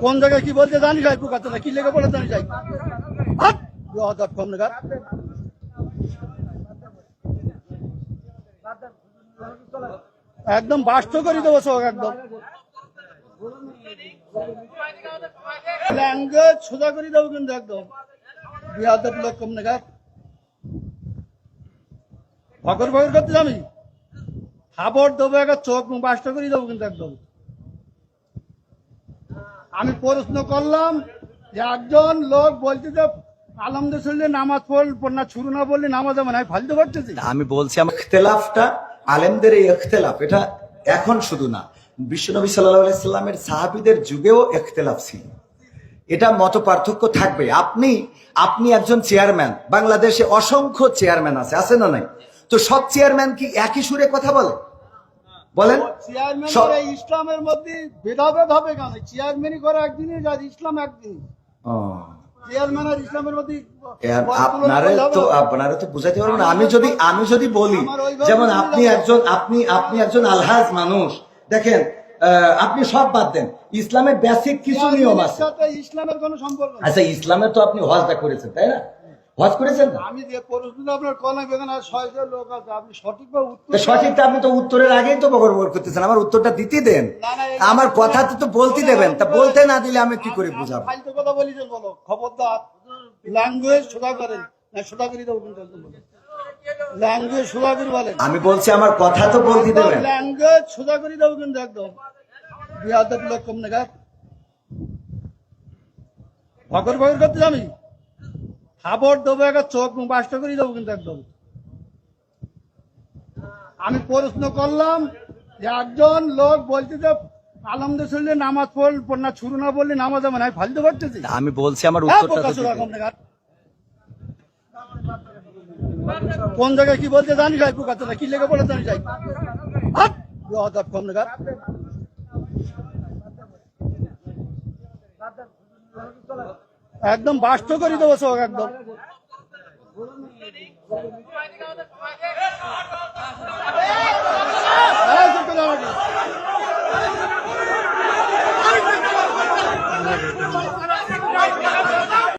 কোন জায়গায় কি বলতে জানি যাই পোকাতে কি লেগে পড়ে জানি যাই একদম বাস্ত করে দেবো সব একদম ল্যাঙ্গুয়েজ সোজা করে দেবো কিন্তু একদম বিহাদের লোক কম নাগাদ ভগর ভগর করতে আমি খাবার দেবো একটা চোখ বাস্ত করে দেবো কিন্তু একদম আমি প্রশ্ন করলাম যে একজন লোক বলছে যে আলহামদুলিল্লাহ নামাজ পড় না শুরু না বললে নামাজ আমি ফালতে পারতেছি আমি বলছি আমার ইখতিলাফটা আলেমদের এই ইখতিলাফ এটা এখন শুধু না বিশ্বনবী সাল্লাল্লাহু আলাইহি সাল্লামের সাহাবীদের যুগেও ইখতিলাফ ছিল এটা মত পার্থক্য থাকবে আপনি একজন চেয়ারম্যান বাংলাদেশে অসংখ্য চেয়ারম্যান আছে না নাই তো সব চেয়ারম্যান কি একই সুরে কথা বলে বলেন চেয়ারম্যান ইসলামের মধ্যে ভেদাভেদ হবে কেন চেয়ারম্যানই করে একদিনই ইসলাম একদিন চেয়ারম্যান আর ইসলামের মধ্যে আপনারা তো বুঝাইতে পারবেন না আমি যদি বলি যেমন আপনি একজন আলহাজ মানুষ দেখেন আপনি সব বাদ দেন ইসলামের বেসিক কিছু নিয়ম আছে ইসলামের কোনো সম্পর্ক আচ্ছা ইসলামের তো আপনি হজটা করেছেন তাই না হজ করেছেন না আমি যে প্রশ্নটা আপনার কলাম এখানে 600 লোক আছে আপনি সঠিকভাবে উত্তর সঠিকটা আপনি তো উত্তরের আগেই তো বগর করতেছেন আমার উত্তরটা দিতে দেন আমার কথা তো বলতে দেবেন তা বলতে না দিলে আমি কি করে বুঝাবো ফালতু কথা বলিছেন বলো খবরদার ল্যাঙ্গুয়েজ সোজা করেন না সোজা করে দেবো কিন্তু ল্যাঙ্গুয়েজ সোজা করে বলেন আমি বলছি আমার কথা তো বলতে দেবেন ল্যাঙ্গুয়েজ সোজা করে দেবো কিন্তু একদম বিহাদের লোক কম নাগাদ ভগর ভগর করতে আমি খাবার দেবো একটা চোখ বাস্ত করে দেবো কিন্তু একদম আমি প্রশ্ন করলাম যে একজন লোক বলছে যে আলহামদুলিল্লাহ নামাজ পড় না শুরু না বললে নামাজ আমি ফালতে পারতেছি আমি বলছি আমার উত্তরটা কোন জায়গায় কি বলতে জানি যাই পোকাতে কি লেগে পড়ে জানি যাই কম নাগাদ একদম বাস্ত করে দেবো সব একদম